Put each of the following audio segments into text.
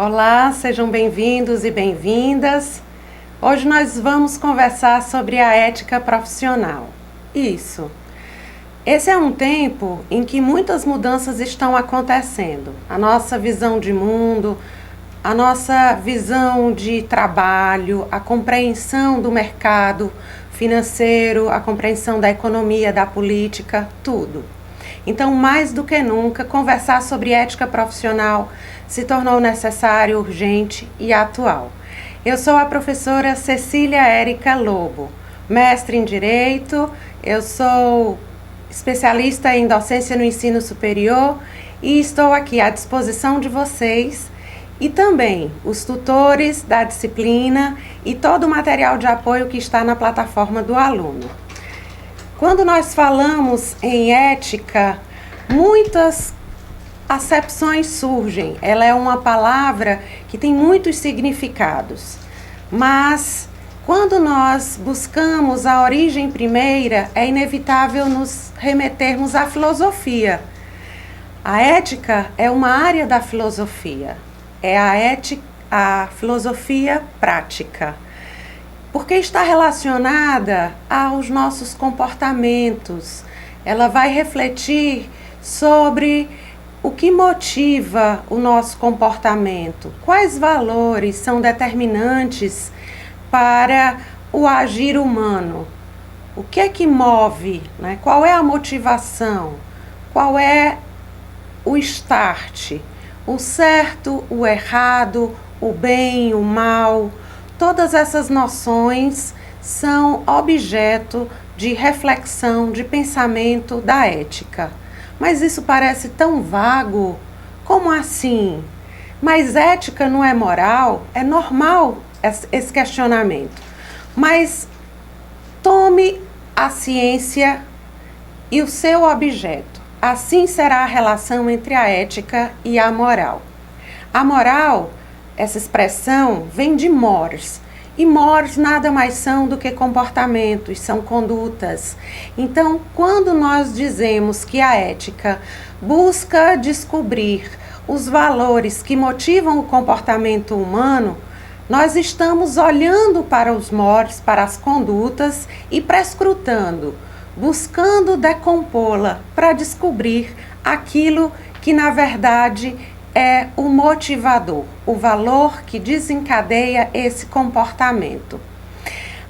Olá, sejam bem-vindos e bem-vindas. Hoje nós vamos conversar sobre a ética profissional. Isso. Esse é um tempo em que muitas mudanças estão acontecendo. A nossa visão de mundo, a nossa visão de trabalho, a compreensão do mercado financeiro, a compreensão da economia, da política, tudo. Então, mais do que nunca, conversar sobre ética profissional se tornou necessário, urgente e atual. Eu sou a professora Cecília Érica Lobo, mestre em Direito, eu sou especialista em docência no ensino superior e estou aqui à disposição de vocês e também os tutores da disciplina e todo o material de apoio que está na plataforma do aluno. Quando nós falamos em ética, muitas acepções surgem. Ela é uma palavra que tem muitos significados, mas quando nós buscamos a origem primeira, é inevitável nos remetermos à filosofia. A ética é uma área da filosofia, é a filosofia prática, porque está relacionada aos nossos comportamentos. Ela vai refletir sobre o que motiva o nosso comportamento, quais valores são determinantes para o agir humano, o que é que move, né? Qual é a motivação, qual é o start, o certo, o errado, o bem, o mal. Todas essas noções são objeto de reflexão, de pensamento da ética. Mas isso parece tão vago. Como assim? Mas ética não é moral? É normal esse questionamento. Mas tome a ciência e o seu objeto. Assim será a relação entre a ética e a moral. A moral, essa expressão, vem de mores. E mores nada mais são do que comportamentos, são condutas. Então, quando nós dizemos que a ética busca descobrir os valores que motivam o comportamento humano, nós estamos olhando para os mores, para as condutas e prescrutando, buscando decompô-la para descobrir aquilo que, na verdade, é o motivador, o valor que desencadeia esse comportamento.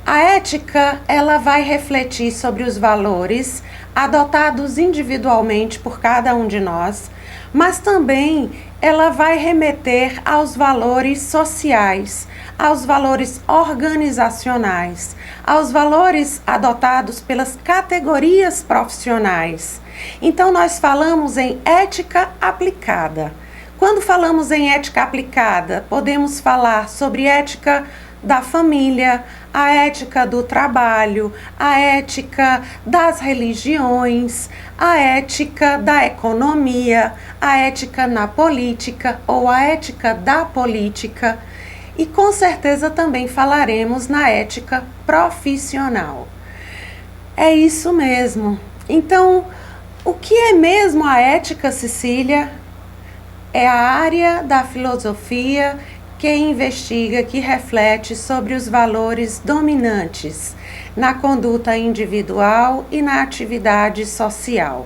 A ética, ela vai refletir sobre os valores adotados individualmente por cada um de nós, mas também ela vai remeter aos valores sociais, aos valores organizacionais, aos valores adotados pelas categorias profissionais. Então, nós falamos em ética aplicada. Quando falamos em ética aplicada, podemos falar sobre ética da família, a ética do trabalho, a ética das religiões, a ética da economia, a ética na política ou a ética da política. E com certeza também falaremos na ética profissional. É isso mesmo. Então, o que é mesmo a ética, Cecília? É a área da filosofia que investiga, que reflete sobre os valores dominantes na conduta individual e na atividade social.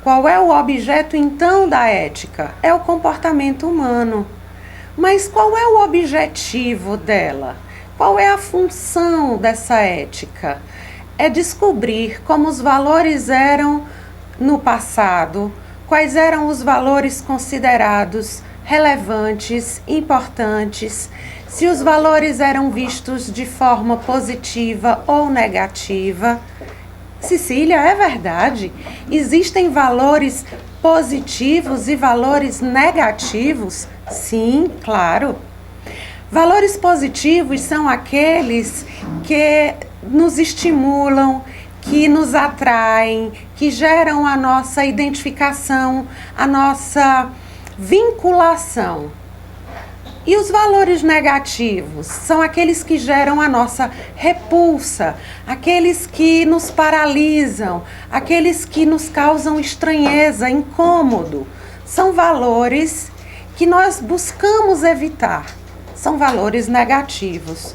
Qual é o objeto, então, da ética? É o comportamento humano. Mas qual é o objetivo dela? Qual é a função dessa ética? É descobrir como os valores eram no passado, quais eram os valores considerados relevantes, importantes, se os valores eram vistos de forma positiva ou negativa. Cecília, é verdade? Existem valores positivos e valores negativos? Sim, claro. Valores positivos são aqueles que nos estimulam, que nos atraem, que geram a nossa identificação, a nossa vinculação. E os valores negativos são aqueles que geram a nossa repulsa, aqueles que nos paralisam, aqueles que nos causam estranheza, incômodo. São valores que nós buscamos evitar. São valores negativos.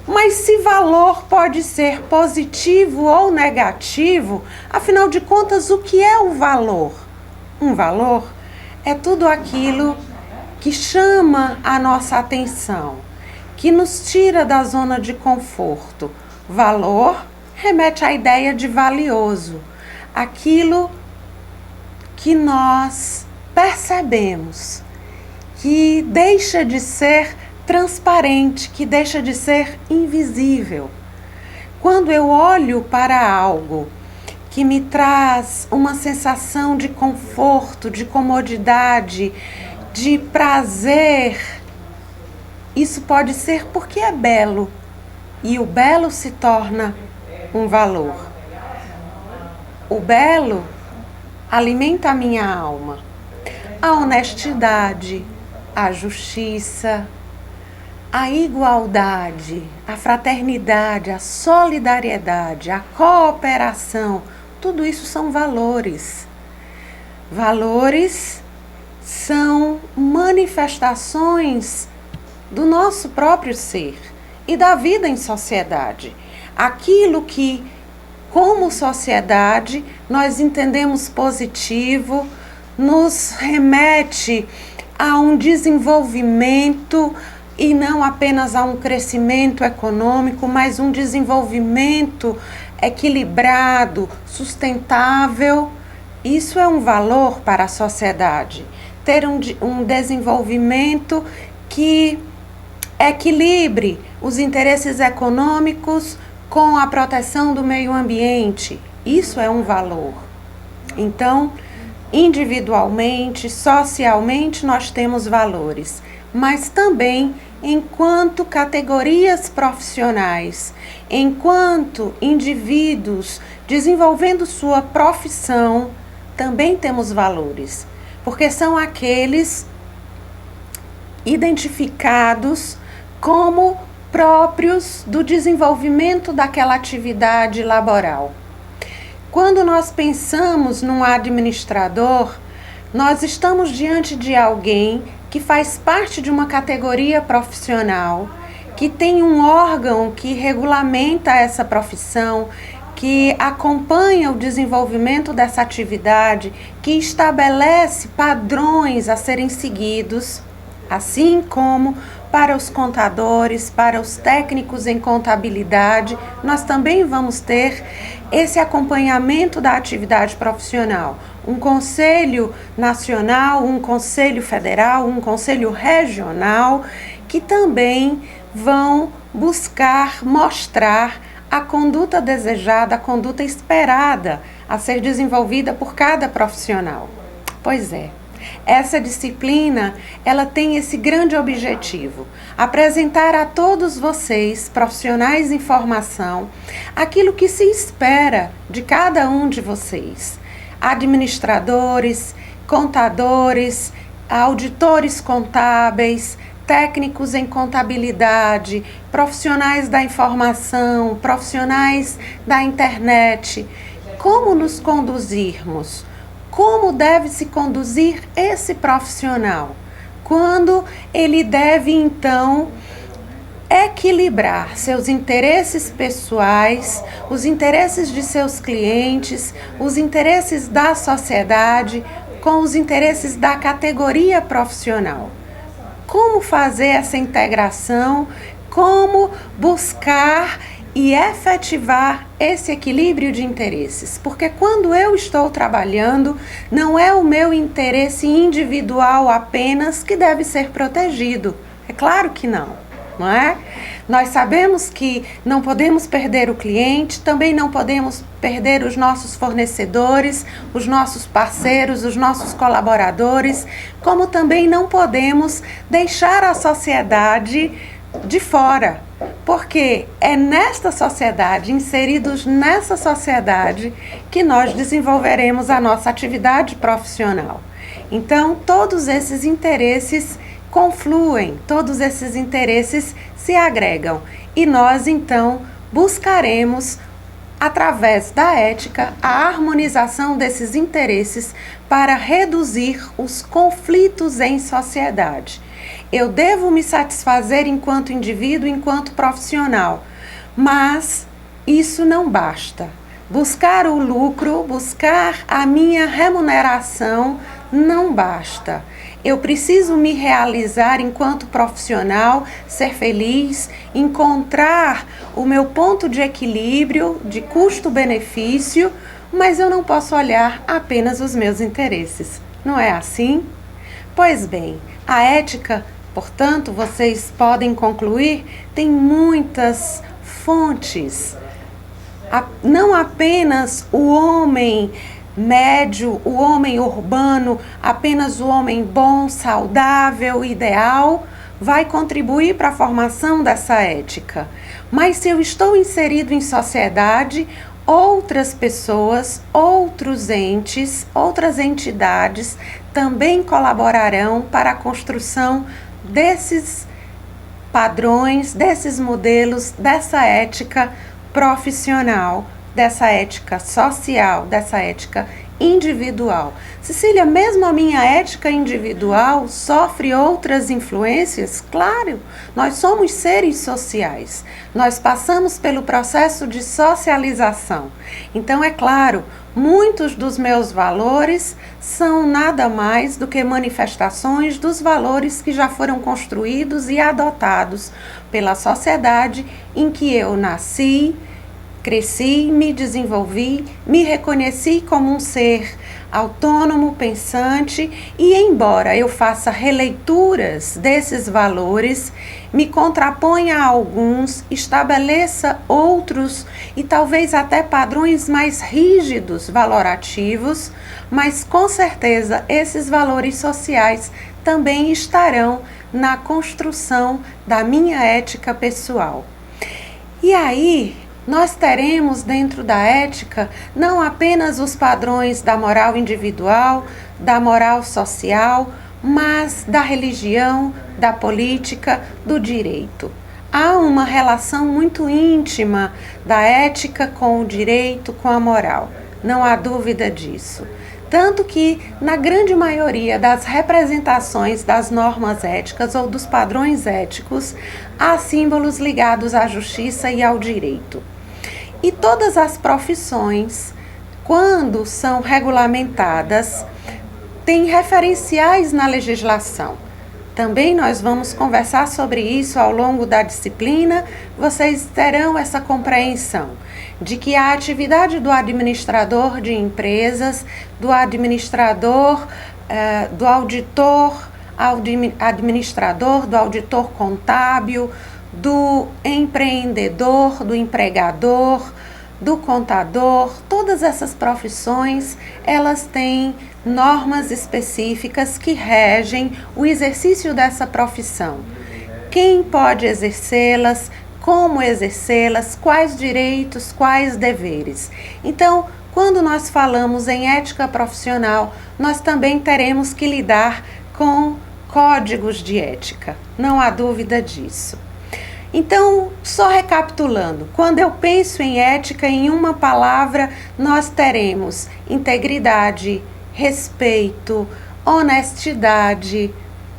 Mas se valor pode ser positivo ou negativo, afinal de contas, o que é o valor? Um valor é tudo aquilo que chama a nossa atenção, que nos tira da zona de conforto. Valor remete à ideia de valioso, aquilo que nós percebemos, que deixa de ser transparente, que deixa de ser invisível. Quando eu olho para algo que me traz uma sensação de conforto, de comodidade, de prazer, isso pode ser porque é belo, e o belo se torna um valor. O belo alimenta a minha alma. A honestidade, a justiça, a igualdade, a fraternidade, a solidariedade, a cooperação, tudo isso são valores. Valores são manifestações do nosso próprio ser e da vida em sociedade. Aquilo que, como sociedade, nós entendemos positivo, nos remete a um desenvolvimento, e não apenas a um crescimento econômico, mas um desenvolvimento equilibrado, sustentável. Isso é um valor para a sociedade. Ter um desenvolvimento que equilibre os interesses econômicos com a proteção do meio ambiente. Isso é um valor. Então, individualmente, socialmente, nós temos valores, mas também enquanto categorias profissionais, enquanto indivíduos desenvolvendo sua profissão, também temos valores, porque são aqueles identificados como próprios do desenvolvimento daquela atividade laboral. Quando nós pensamos num administrador, nós estamos diante de alguém que faz parte de uma categoria profissional, que tem um órgão que regulamenta essa profissão, que acompanha o desenvolvimento dessa atividade, que estabelece padrões a serem seguidos, assim como para os contadores, para os técnicos em contabilidade, nós também vamos ter esse acompanhamento da atividade profissional. Um conselho nacional, um conselho federal, um conselho regional, que também vão buscar mostrar a conduta desejada, a conduta esperada a ser desenvolvida por cada profissional. Pois é. Essa disciplina, ela tem esse grande objetivo, apresentar a todos vocês, profissionais em formação, aquilo que se espera de cada um de vocês, administradores, contadores, auditores contábeis, técnicos em contabilidade, profissionais da informação, profissionais da internet. Como nos conduzirmos? Como deve se conduzir esse profissional? Quando ele deve, então, equilibrar seus interesses pessoais, os interesses de seus clientes, os interesses da sociedade, com os interesses da categoria profissional. Como fazer essa integração? Como buscar e efetivar esse equilíbrio de interesses? Porque quando eu estou trabalhando, não é o meu interesse individual apenas que deve ser protegido. É claro que não, não é? Nós sabemos que não podemos perder o cliente, também não podemos perder os nossos fornecedores, os nossos parceiros, os nossos colaboradores, como também não podemos deixar a sociedade de fora. Porque é nesta sociedade, inseridos nessa sociedade, que nós desenvolveremos a nossa atividade profissional. Então, todos esses interesses confluem, todos esses interesses se agregam. E nós, então, buscaremos através da ética, a harmonização desses interesses para reduzir os conflitos em sociedade. Eu devo me satisfazer enquanto indivíduo, enquanto profissional, mas isso não basta. Buscar o lucro, buscar a minha remuneração não basta. Eu preciso me realizar enquanto profissional, ser feliz, encontrar o meu ponto de equilíbrio, de custo-benefício, mas eu não posso olhar apenas os meus interesses. Não é assim? Pois bem, a ética, portanto, vocês podem concluir, tem muitas fontes. Não apenas o homem médio, o homem urbano, apenas o homem bom, saudável, ideal, vai contribuir para a formação dessa ética. Mas se eu estou inserido em sociedade, outras pessoas, outros entes, outras entidades também colaborarão para a construção desses padrões, desses modelos, dessa ética profissional, dessa ética social, dessa ética individual. Cecília, mesmo a minha ética individual sofre outras influências? Claro, nós somos seres sociais. Nós passamos pelo processo de socialização. Então, é claro, muitos dos meus valores são nada mais do que manifestações dos valores que já foram construídos e adotados pela sociedade em que eu nasci, cresci, me desenvolvi, me reconheci como um ser autônomo, pensante, e embora eu faça releituras desses valores, me contraponha a alguns, estabeleça outros e talvez até padrões mais rígidos, valorativos, mas com certeza esses valores sociais também estarão na construção da minha ética pessoal. E aí, nós teremos dentro da ética não apenas os padrões da moral individual, da moral social, mas da religião, da política, do direito. Há uma relação muito íntima da ética com o direito, com a moral. Não há dúvida disso. Tanto que, na grande maioria das representações das normas éticas ou dos padrões éticos, há símbolos ligados à justiça e ao direito. E todas as profissões, quando são regulamentadas, têm referenciais na legislação. Também nós vamos conversar sobre isso ao longo da disciplina, vocês terão essa compreensão de que a atividade do administrador de empresas, do administrador, do auditor, administrador, do auditor contábil, do empreendedor, do empregador, do contador, todas essas profissões, elas têm normas específicas que regem o exercício dessa profissão. Quem pode exercê-las, como exercê-las, quais direitos, quais deveres. Então, quando nós falamos em ética profissional, nós também teremos que lidar com códigos de ética, não há dúvida disso. Então, só recapitulando, quando eu penso em ética, em uma palavra, nós teremos integridade, respeito, honestidade.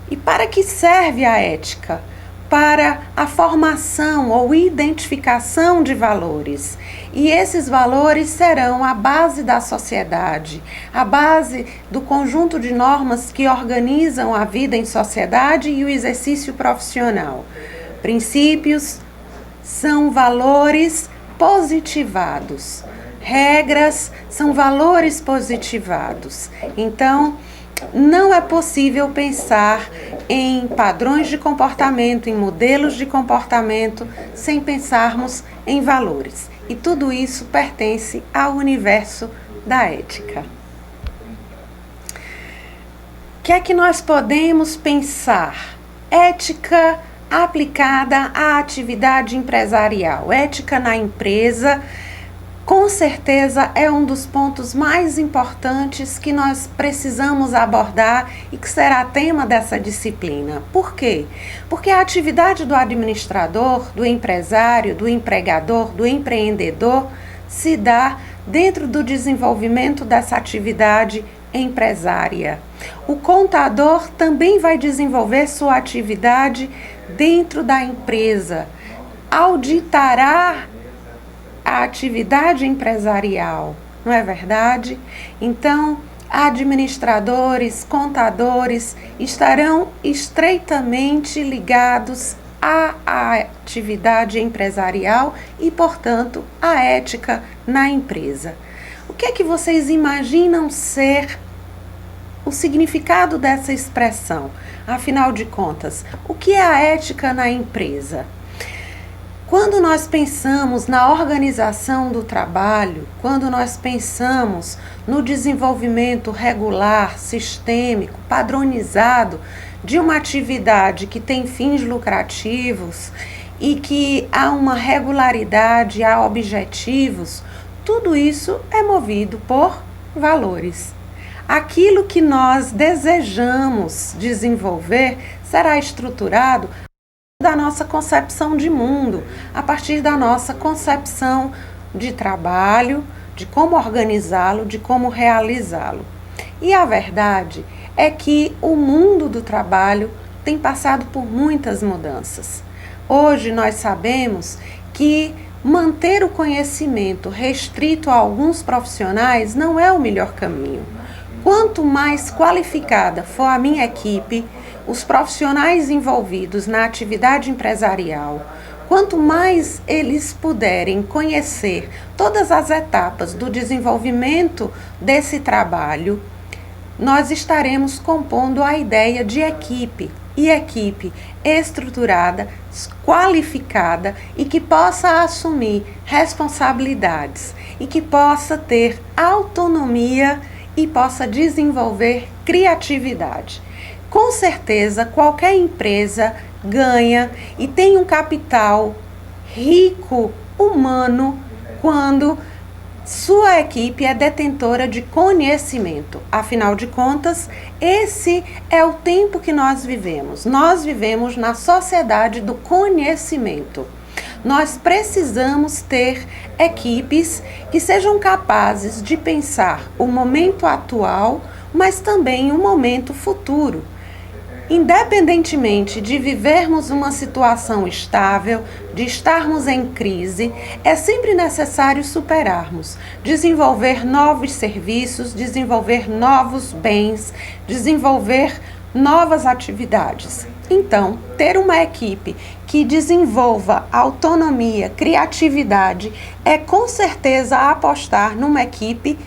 E para que serve a ética? Para a formação ou identificação de valores. E esses valores serão a base da sociedade, a base do conjunto de normas que organizam a vida em sociedade e o exercício profissional. Princípios são valores positivados. Regras são valores positivados. Então, não é possível pensar em padrões de comportamento, em modelos de comportamento, sem pensarmos em valores. E tudo isso pertence ao universo da ética. O que é que nós podemos pensar? Ética aplicada à atividade empresarial. Ética na empresa, com certeza, é um dos pontos mais importantes que nós precisamos abordar e que será tema dessa disciplina. Por quê? Porque a atividade do administrador, do empresário, do empregador, do empreendedor se dá dentro do desenvolvimento dessa atividade empresária. O contador também vai desenvolver sua atividade dentro da empresa, auditará a atividade empresarial, não é verdade? Então, administradores, contadores estarão estreitamente ligados à atividade empresarial e, portanto, à ética na empresa. O que é que vocês imaginam ser o significado dessa expressão? Afinal de contas, o que é a ética na empresa? Quando nós pensamos na organização do trabalho, quando nós pensamos no desenvolvimento regular, sistêmico, padronizado de uma atividade que tem fins lucrativos e que há uma regularidade, há objetivos, tudo isso é movido por valores. Aquilo que nós desejamos desenvolver será estruturado da nossa concepção de mundo, a partir da nossa concepção de trabalho, de como organizá-lo, de como realizá-lo. E a verdade é que o mundo do trabalho tem passado por muitas mudanças. Hoje nós sabemos que manter o conhecimento restrito a alguns profissionais não é o melhor caminho. Quanto mais qualificada for a minha equipe, os profissionais envolvidos na atividade empresarial, quanto mais eles puderem conhecer todas as etapas do desenvolvimento desse trabalho, nós estaremos compondo a ideia de equipe, e equipe estruturada, qualificada e que possa assumir responsabilidades e que possa ter autonomia e possa desenvolver criatividade. Com certeza, qualquer empresa ganha e tem um capital rico, humano, quando sua equipe é detentora de conhecimento. Afinal de contas, esse é o tempo que nós vivemos. Nós vivemos na sociedade do conhecimento. Nós precisamos ter equipes que sejam capazes de pensar o momento atual, mas também o momento futuro. Independentemente de vivermos uma situação estável, de estarmos em crise, é sempre necessário superarmos, desenvolver novos serviços, desenvolver novos bens, desenvolver novas atividades. Então, ter uma equipe que desenvolva autonomia, criatividade, é com certeza apostar numa equipe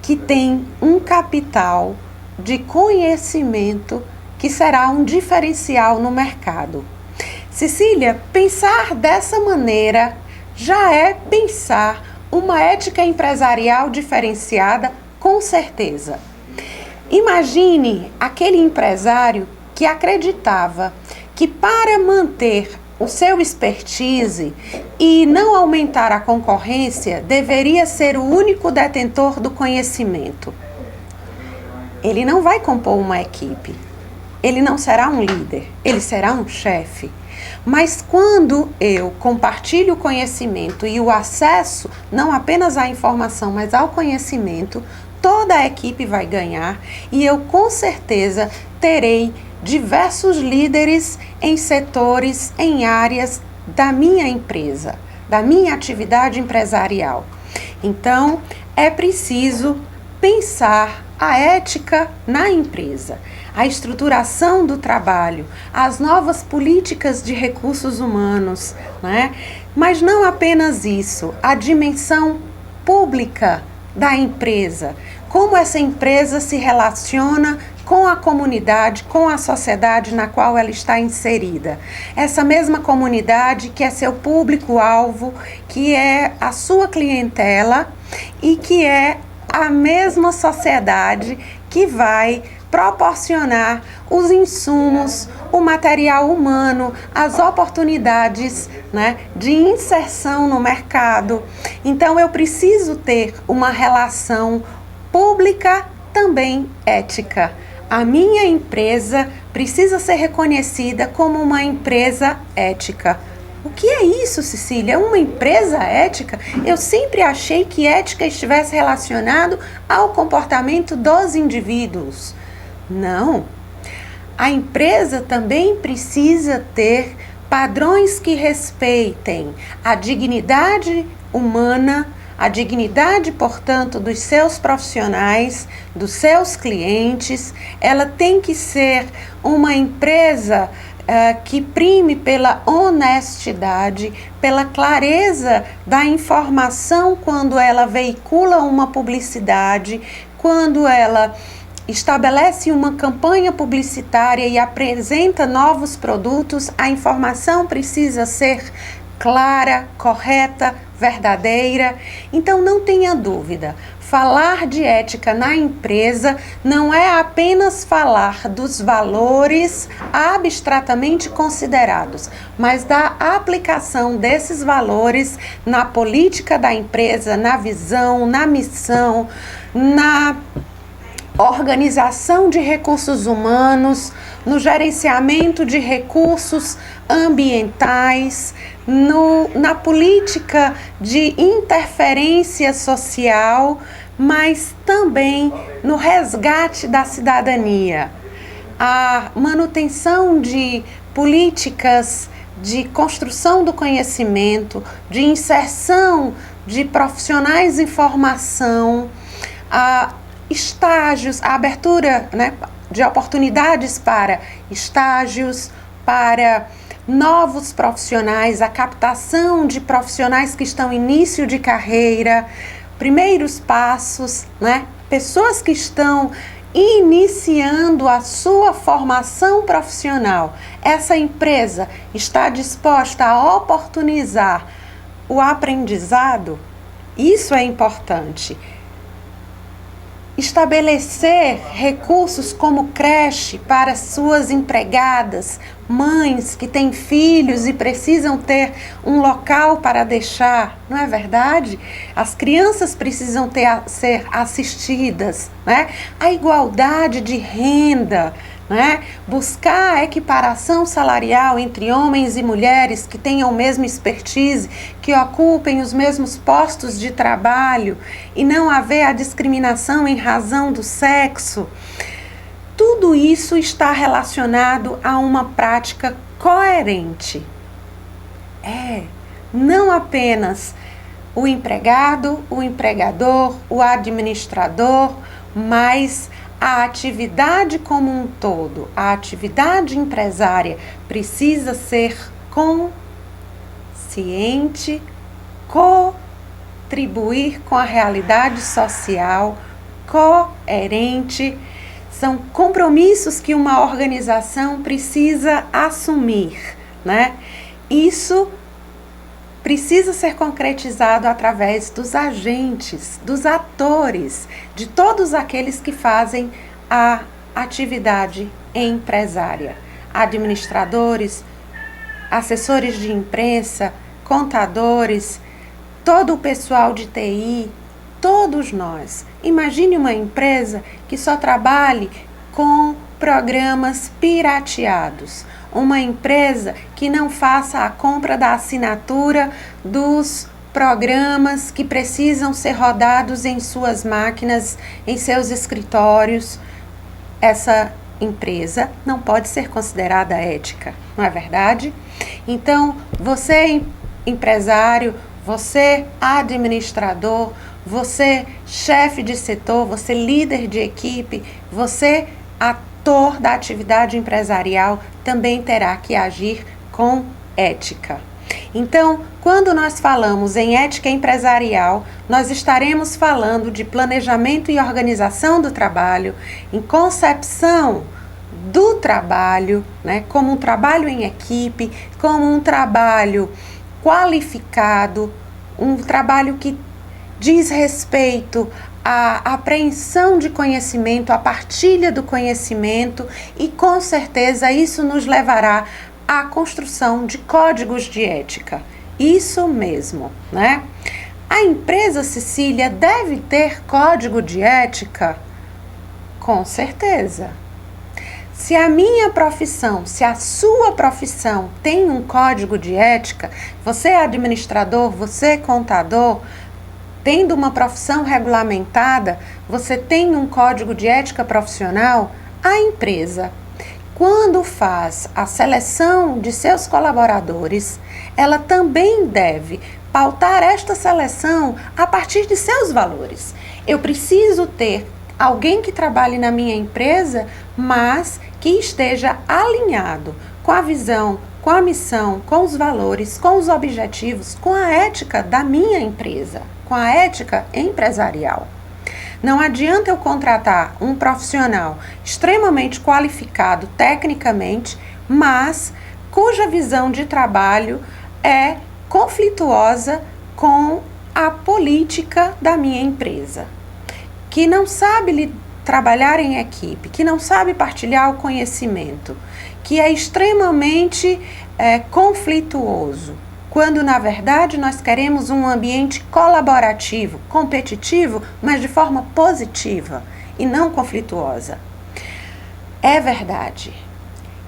que tem um capital de conhecimento que será um diferencial no mercado. Cecília, pensar dessa maneira já é pensar uma ética empresarial diferenciada, com certeza. Imagine aquele empresário que acreditava que para manter o seu expertise e não aumentar a concorrência, deveria ser o único detentor do conhecimento. Ele não vai compor uma equipe. Ele não será um líder, ele será um chefe. Mas quando eu compartilho o conhecimento e o acesso, não apenas à informação, mas ao conhecimento, toda a equipe vai ganhar e eu com certeza terei diversos líderes em setores, em áreas da minha empresa, da minha atividade empresarial. Então, é preciso pensar a ética na empresa, a estruturação do trabalho, as novas políticas de recursos humanos, né? Mas não apenas isso, a dimensão pública da empresa, como essa empresa se relaciona com a comunidade, com a sociedade na qual ela está inserida. Essa mesma comunidade que é seu público-alvo, que é a sua clientela e que é a mesma sociedade que vai proporcionar os insumos, o material humano, as oportunidades, né, de inserção no mercado. Então, eu preciso ter uma relação pública também ética. A minha empresa precisa ser reconhecida como uma empresa ética. O que é isso, Cecília? É uma empresa ética? Eu sempre achei que ética estivesse relacionado ao comportamento dos indivíduos. Não. A empresa também precisa ter padrões que respeitem a dignidade humana, a dignidade, portanto, dos seus profissionais, dos seus clientes. Ela tem que ser uma empresa que prime pela honestidade, pela clareza da informação quando ela veicula uma publicidade, quando ela estabelece uma campanha publicitária e apresenta novos produtos. A informação precisa ser clara, correta, verdadeira. Então não tenha dúvida, falar de ética na empresa não é apenas falar dos valores abstratamente considerados, mas da aplicação desses valores na política da empresa, na visão, na missão, na organização de recursos humanos, no gerenciamento de recursos ambientais, na política de interferência social, mas também no resgate da cidadania. A manutenção de políticas de construção do conhecimento, de inserção de profissionais em formação, estágios, a abertura, de oportunidades para estágios, para novos profissionais, a captação de profissionais que estão em início de carreira, primeiros passos, pessoas que estão iniciando a sua formação profissional. Essa empresa está disposta a oportunizar o aprendizado? Isso é importante. Estabelecer recursos como creche para suas empregadas, mães que têm filhos e precisam ter um local para deixar, não é verdade? As crianças precisam ser assistidas, A igualdade de renda, buscar a equiparação salarial entre homens e mulheres que tenham a mesma expertise, que ocupem os mesmos postos de trabalho e não haver a discriminação em razão do sexo. Tudo isso está relacionado a uma prática coerente. Não apenas o empregado, o empregador, o administrador, mas a atividade como um todo, a atividade empresária precisa ser consciente, contribuir com a realidade social, coerente. São compromissos que uma organização precisa assumir, Isso precisa ser concretizado através dos agentes, dos atores, de todos aqueles que fazem a atividade empresária. Administradores, assessores de imprensa, contadores, todo o pessoal de TI, todos nós. Imagine uma empresa que só trabalhe com programas pirateados. Uma empresa que não faça a compra da assinatura dos programas que precisam ser rodados em suas máquinas, em seus escritórios. Essa empresa não pode ser considerada ética, não é verdade? Então, você empresário, você administrador, você chefe de setor, você líder de equipe, você ator da atividade empresarial também terá que agir com ética. Então, quando nós falamos em ética empresarial, nós estaremos falando de planejamento e organização do trabalho, em concepção do trabalho, como um trabalho em equipe, como um trabalho qualificado, um trabalho que diz respeito à apreensão de conhecimento, à partilha do conhecimento, e com certeza isso nos levará à construção de códigos de ética. Isso mesmo, A empresa, Cecília, deve ter código de ética? Com certeza. Se a minha profissão, se a sua profissão tem um código de ética, você é administrador, você é contador, tendo uma profissão regulamentada, você tem um código de ética profissional, a empresa, quando faz a seleção de seus colaboradores, ela também deve pautar esta seleção a partir de seus valores. Eu preciso ter alguém que trabalhe na minha empresa, mas que esteja alinhado com a visão, com a missão, com os valores, com os objetivos, com a ética da minha empresa, com a ética empresarial. Não adianta eu contratar um profissional extremamente qualificado tecnicamente, mas cuja visão de trabalho é conflituosa com a política da minha empresa, que não sabe trabalhar em equipe, que não sabe partilhar o conhecimento, que é extremamente conflituoso, quando na verdade nós queremos um ambiente colaborativo, competitivo, mas de forma positiva e não conflituosa. É verdade.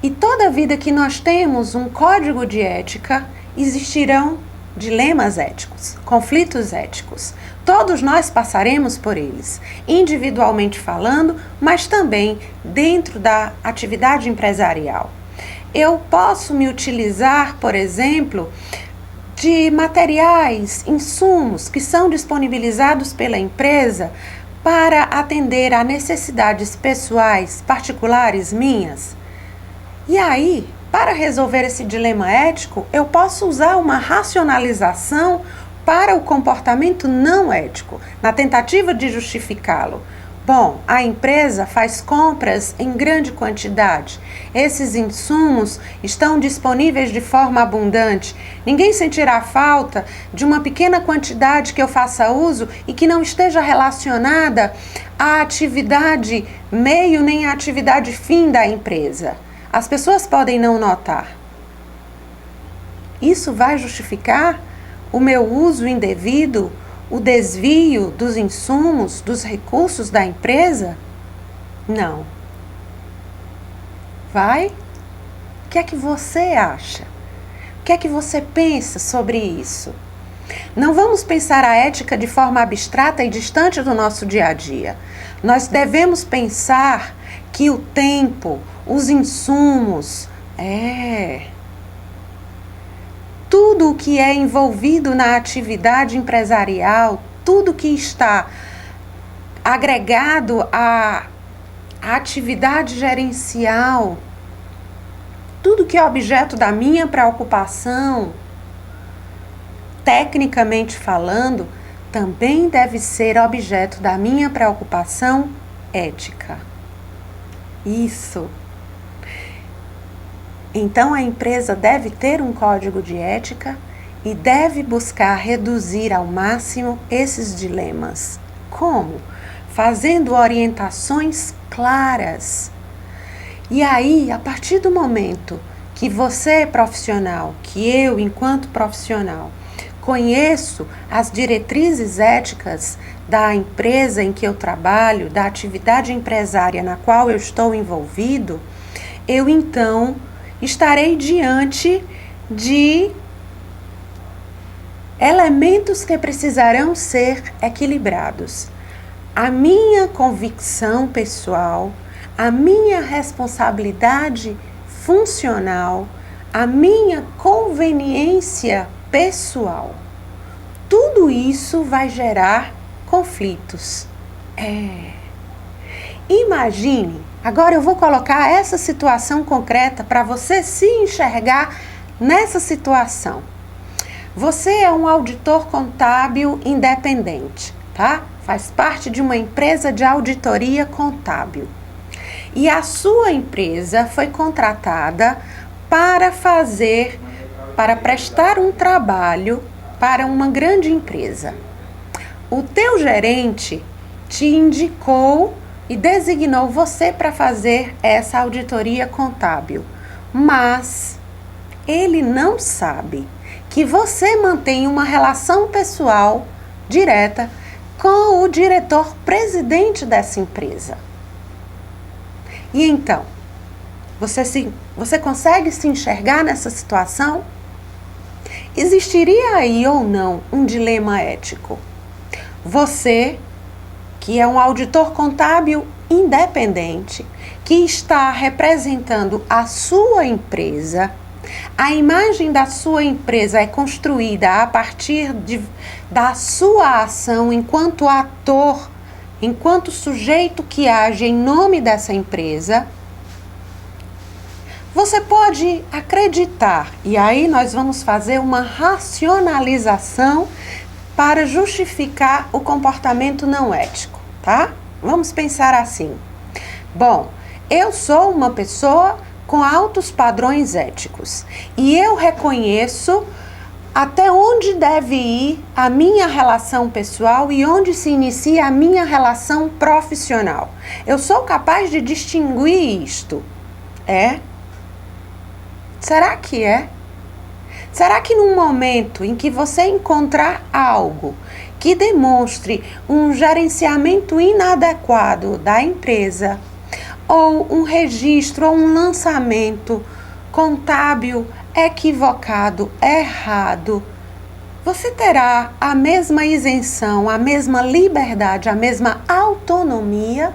E toda vida que nós temos um código de ética, existirão dilemas éticos, conflitos éticos. Todos nós passaremos por eles, individualmente falando, mas também dentro da atividade empresarial. Eu posso me utilizar, por exemplo, de materiais, insumos que são disponibilizados pela empresa para atender a necessidades pessoais, particulares minhas. E aí, para resolver esse dilema ético, eu posso usar uma racionalização para o comportamento não ético, na tentativa de justificá-lo. Bom, a empresa faz compras em grande quantidade. Esses insumos estão disponíveis de forma abundante. Ninguém sentirá falta de uma pequena quantidade que eu faça uso e que não esteja relacionada à atividade meio nem à atividade fim da empresa. As pessoas podem não notar. Isso vai justificar o meu uso indevido, o desvio dos insumos, dos recursos da empresa? Não. Vai? O que é que você acha? O que é que você pensa sobre isso? Não vamos pensar a ética de forma abstrata e distante do nosso dia a dia. Nós devemos pensar que o tempo, os insumos, tudo o que é envolvido na atividade empresarial, tudo que está agregado à atividade gerencial, tudo que é objeto da minha preocupação, tecnicamente falando, também deve ser objeto da minha preocupação ética. Isso. Então a empresa deve ter um código de ética e deve buscar reduzir ao máximo esses dilemas. Como? Fazendo orientações claras. E aí, a partir do momento que você é profissional, que eu, enquanto profissional, conheço as diretrizes éticas da empresa em que eu trabalho, da atividade empresária na qual eu estou envolvido, eu então estarei diante de elementos que precisarão ser equilibrados. A minha convicção pessoal, a minha responsabilidade funcional, a minha conveniência pessoal. Tudo isso vai gerar conflitos. Imagine, agora eu vou colocar essa situação concreta para você se enxergar nessa situação. Você é um auditor contábil independente, tá? Faz parte de uma empresa de auditoria contábil. E a sua empresa foi contratada para prestar um trabalho para uma grande empresa. O teu gerente te indicou e designou você para fazer essa auditoria contábil, mas ele não sabe que você mantém uma relação pessoal direta com o diretor-presidente dessa empresa. E então, Você consegue se enxergar nessa situação? Existiria aí ou não um dilema ético? Você, que é um auditor contábil independente, que está representando a sua empresa, a imagem da sua empresa é construída a partir da sua ação enquanto ator, enquanto sujeito que age em nome dessa empresa. Você pode acreditar, e aí nós vamos fazer uma racionalização para justificar o comportamento não ético, tá? Vamos pensar assim. Bom, eu sou uma pessoa com altos padrões éticos e eu reconheço até onde deve ir a minha relação pessoal e onde se inicia a minha relação profissional. Eu sou capaz de distinguir isto. É? Será que é? Será que num momento em que você encontrar algo que demonstre um gerenciamento inadequado da empresa, ou um registro ou um lançamento contábil equivocado, errado, você terá a mesma isenção, a mesma liberdade, a mesma autonomia?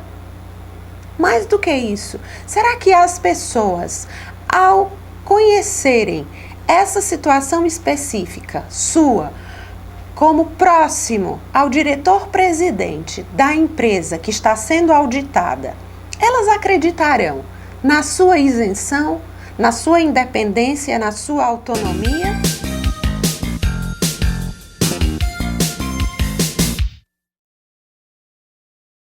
Mais do que isso, será que as pessoas, ao conhecerem essa situação específica sua, como próximo ao diretor-presidente da empresa que está sendo auditada, elas acreditarão na sua isenção, na sua independência, na sua autonomia?